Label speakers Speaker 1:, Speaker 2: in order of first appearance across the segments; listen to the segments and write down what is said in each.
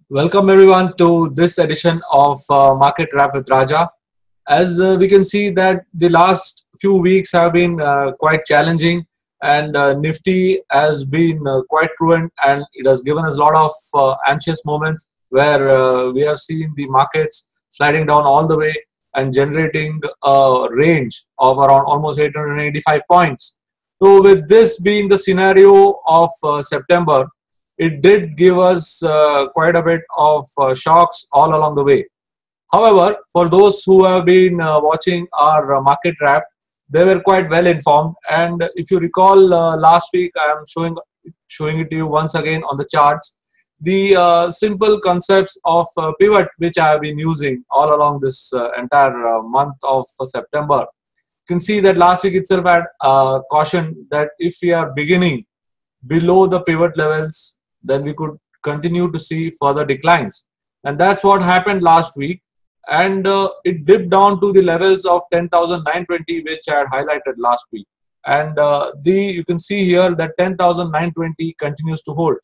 Speaker 1: Welcome everyone to this edition of Market Wrap with Raja. As we can see that the last few weeks have been quite challenging, and Nifty has been quite ruined, and it has given us a lot of anxious moments where we have seen the markets sliding down all the way and generating a range of around almost 885 points. So with this being the scenario of September, it did give us quite a bit of shocks all along the way. However, for those who have been watching our market wrap, they were quite well informed. And if you recall, last week I am showing it to you once again on the charts. The simple concepts of pivot, which I have been using all along this entire month of September. You can see that last week itself had caution that if we are beginning below the pivot levels, then we could continue to see further declines. And that's what happened last week. And it dipped down to the levels of 10,920, which I had highlighted last week. And you can see here that 10,920 continues to hold.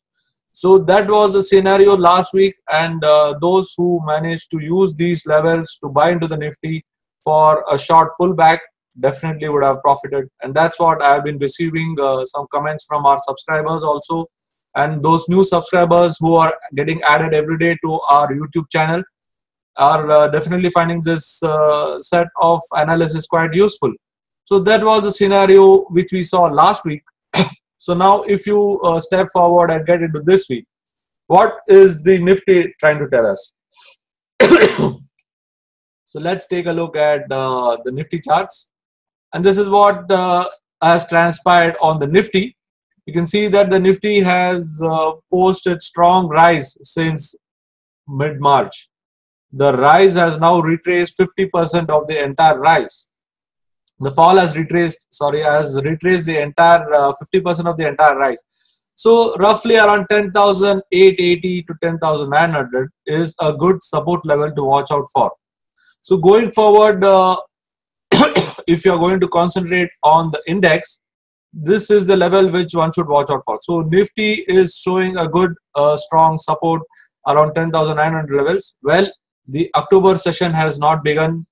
Speaker 1: So that was the scenario last week. And those who managed to use these levels to buy into the Nifty for a short pullback definitely would have profited. And that's what I have been receiving some comments from our subscribers also. And those new subscribers who are getting added every day to our YouTube channel are definitely finding this set of analysis quite useful. So that was the scenario which we saw last week. So now if you step forward and get into this week, what is the Nifty trying to tell us? So let's take a look at the Nifty charts. And this is what has transpired on the Nifty. You can see that the Nifty has posted strong rise since mid-March. The rise has now retraced 50% of the entire rise. The fall has retraced the entire 50% of the entire rise. So roughly around 10,880 to 10,900 is a good support level to watch out for. So going forward, if you are going to concentrate on the index, this is the level which one should watch out for. So Nifty is showing a good strong support around 10,900 levels. Well, the October session has not begun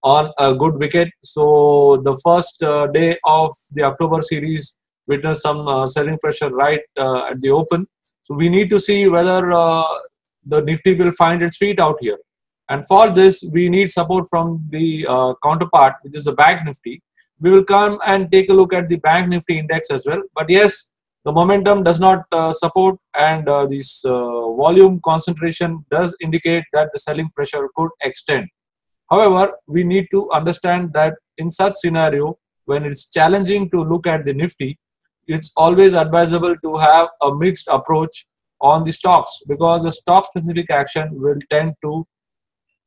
Speaker 1: on a good wicket. So the first day of the October series witnessed some selling pressure right at the open. So we need to see whether the Nifty will find its feet out here. And for this, we need support from the counterpart, which is the Bank Nifty. We will come and take a look at the Bank Nifty index as well. But yes, the momentum does not support, and this volume concentration does indicate that the selling pressure could extend. However, we need to understand that in such scenario, when it's challenging to look at the Nifty, it's always advisable to have a mixed approach on the stocks, because the stock specific action will tend to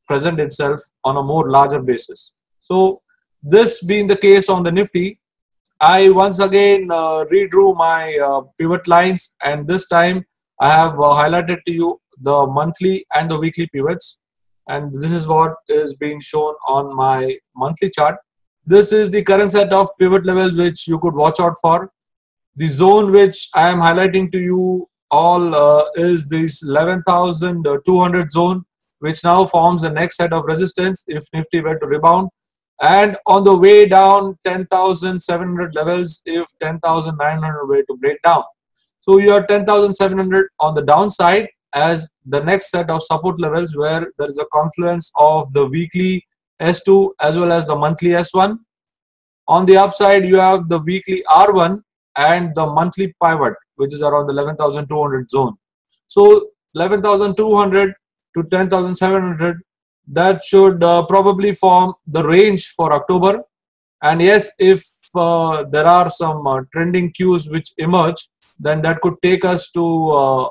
Speaker 1: present itself on a more larger basis. So this being the case on the Nifty, I once again redrew my pivot lines, and this time I have highlighted to you the monthly and the weekly pivots, and this is what is being shown on my monthly chart. This is the current set of pivot levels which you could watch out for. The zone which I am highlighting to you all is this 11,200 zone, which now forms the next set of resistance if Nifty were to rebound. And on the way down, 10,700 levels if 10,900 were to break down. So you are 10,700 on the downside as the next set of support levels, where there is a confluence of the weekly S2 as well as the monthly S1. On the upside, you have the weekly R1 and the monthly pivot, which is around the 11,200 zone. So 11,200 to 10,700, that should probably form the range for October. And yes, if there are some trending cues which emerge, then that could take us to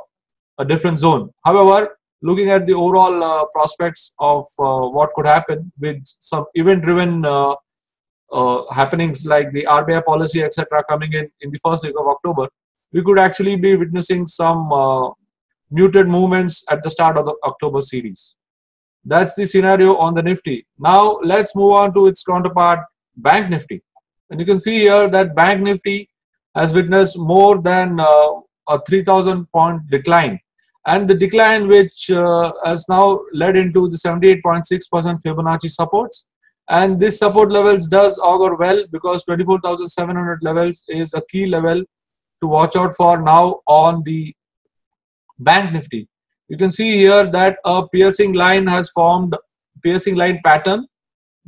Speaker 1: a different zone. However, looking at the overall prospects of what could happen with some event-driven happenings like the RBI policy, etc., coming in the first week of October, we could actually be witnessing some muted movements at the start of the October series. That's the scenario on the Nifty. Now let's move on to its counterpart, Bank Nifty. And you can see here that Bank Nifty has witnessed more than a 3,000 point decline. and the decline which has now led into the 78.6% Fibonacci supports. And this support levels does augur well, because 24,700 levels is a key level to watch out for now on the Bank Nifty. You can see here that a piercing line has formed, piercing line pattern,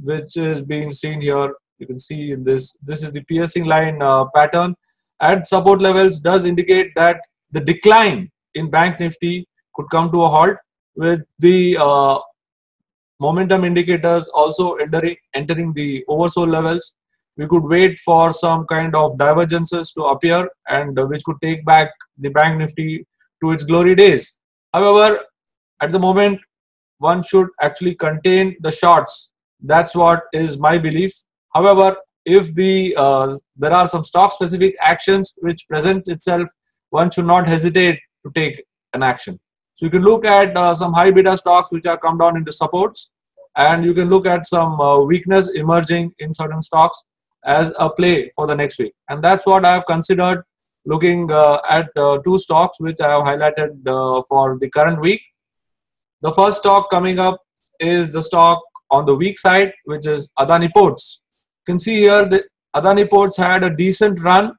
Speaker 1: which is being seen here. You can see in this is the piercing line pattern at support levels, does indicate that the decline in Bank Nifty could come to a halt, with the momentum indicators also entering the oversold levels. We could wait for some kind of divergences to appear, and which could take back the Bank Nifty to its glory days. However, at the moment, one should actually contain the shorts. That's what is my belief. However, if there are some stock specific actions which present itself, one should not hesitate to take an action. So you can look at some high beta stocks which have come down into supports, and you can look at some weakness emerging in certain stocks as a play for the next week. And that's what I have considered, looking at two stocks which I have highlighted for the current week. The first stock coming up is the stock on the weak side, which is Adani Ports. You can see here the Adani Ports had a decent run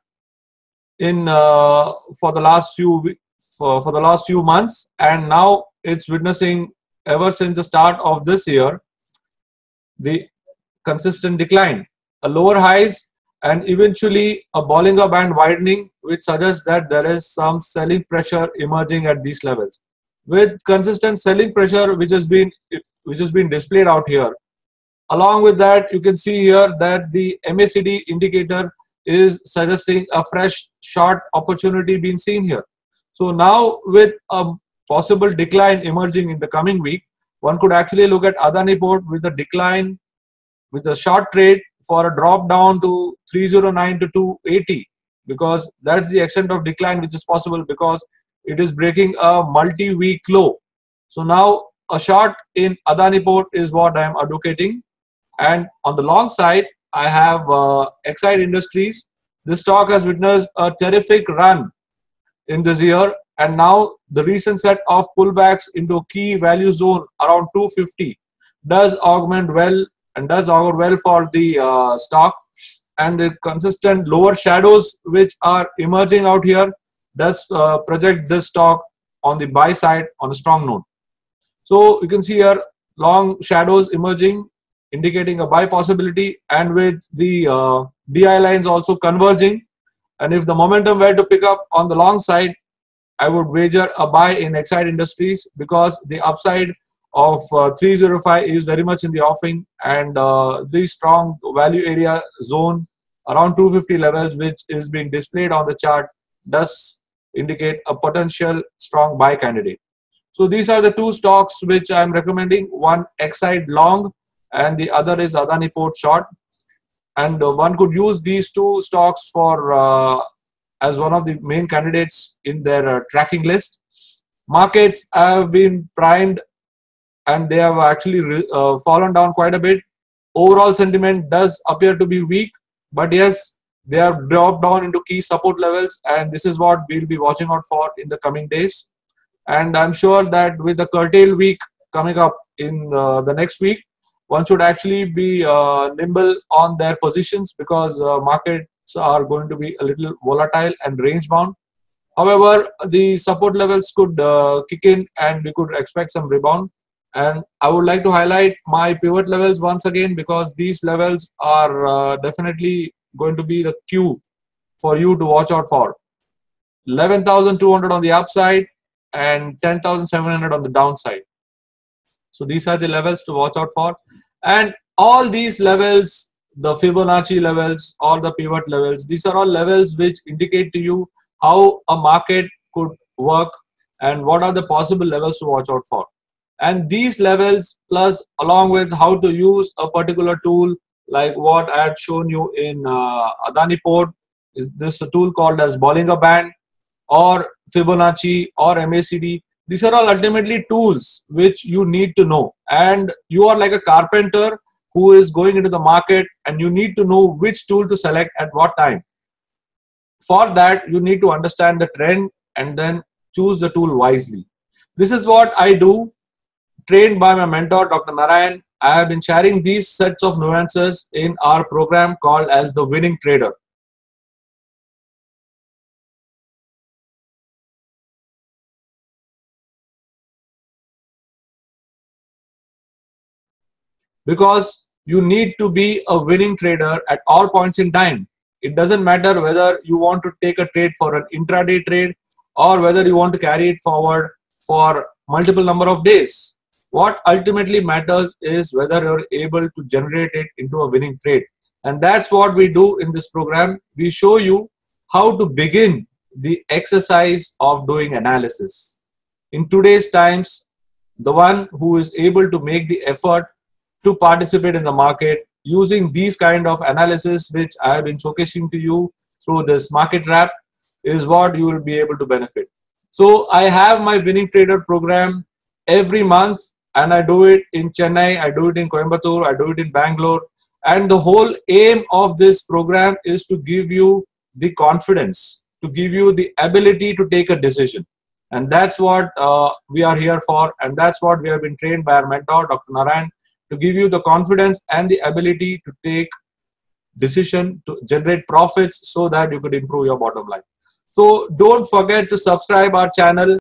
Speaker 1: in for the last few months, and now it's witnessing, ever since the start of this year, the consistent decline, a lower highs, and eventually a Bollinger Band widening, which suggests that there is some selling pressure emerging at these levels. With consistent selling pressure which has been displayed out here, along with that, you can see here that the MACD indicator is suggesting a fresh short opportunity being seen here. So now, with a possible decline emerging in the coming week, one could actually look at Adani Port with a decline, with a short trade for a drop down to 309 to 280, because that's the extent of decline which is possible, because it is breaking a multi-week low. So now a short in Adani Port is what I am advocating. And on the long side, I have Exide Industries. This stock has witnessed a terrific run in this year, and now the recent set of pullbacks into key value zone around 250 does augment well, and does augur well for the stock. And the consistent lower shadows which are emerging out here does project this stock on the buy side on a strong note. So you can see here long shadows emerging, indicating a buy possibility, and with the DI lines also converging. And if the momentum were to pick up on the long side, I would wager a buy in Exide Industries, because the upside of 305 is very much in the offing, and the strong value area zone around 250 levels, which is being displayed on the chart, does indicate a potential strong buy candidate. So these are the two stocks which I am recommending: one Exide long, and the other is Adani Port short. And one could use these two stocks for as one of the main candidates in their tracking list. Markets have been primed, and they have actually fallen down quite a bit. Overall sentiment does appear to be weak, but yes, they have dropped down into key support levels, and this is what we'll be watching out for in the coming days. And I'm sure that with the curtail week coming up in the next week, one should actually be nimble on their positions, because markets are going to be a little volatile and range bound. However, the support levels could kick in, and we could expect some rebound. And I would like to highlight my pivot levels once again, because these levels are definitely going to be the cue for you to watch out for. 11,200 on the upside and 10,700 on the downside. So these are the levels to watch out for. And all these levels, the Fibonacci levels or the pivot levels, these are all levels which indicate to you how a market could work and what are the possible levels to watch out for. And these levels, plus along with how to use a particular tool like what I had shown you in Adani Port, is this a tool called as Bollinger Band or Fibonacci or MACD. These are all ultimately tools which you need to know, and you are like a carpenter who is going into the market, and you need to know which tool to select at what time. For that, you need to understand the trend and then choose the tool wisely. This is what I do, trained by my mentor, Dr. Narayan. I have been sharing these sets of nuances in our program called as the Winning Trader. Because you need to be a winning trader at all points in time. It doesn't matter whether you want to take a trade for an intraday trade or whether you want to carry it forward for multiple number of days. What ultimately matters is whether you're able to generate it into a winning trade. And that's what we do in this program. We show you how to begin the exercise of doing analysis. In today's times, the one who is able to make the effort to participate in the market using these kind of analysis which I have been showcasing to you through this market wrap is what you will be able to benefit. So I have my winning trader program every month, and I do it in Chennai, I do it in Coimbatore, I do it in Bangalore, and the whole aim of this program is to give you the confidence, to give you the ability to take a decision. And that's what we are here for, and that's what we have been trained by our mentor, Dr. Narayan, to give you the confidence and the ability to take decision to generate profits so that you could improve your bottom line. So don't forget to subscribe our channel,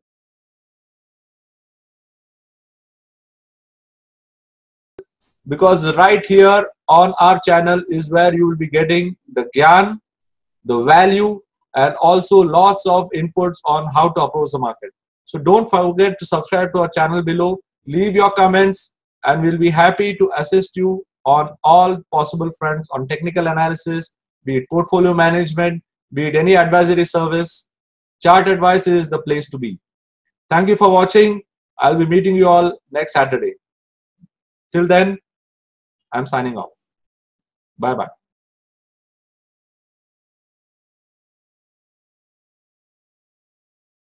Speaker 1: because right here on our channel is where you will be getting the gyan, the value, and also lots of inputs on how to approach the market. So don't forget to subscribe to our channel below, leave your comments, and we'll be happy to assist you on all possible fronts on technical analysis, be it portfolio management, be it any advisory service. Chart advice is the place to be. Thank you for watching. I'll be meeting you all next Saturday. Till then, I'm signing off. Bye-bye.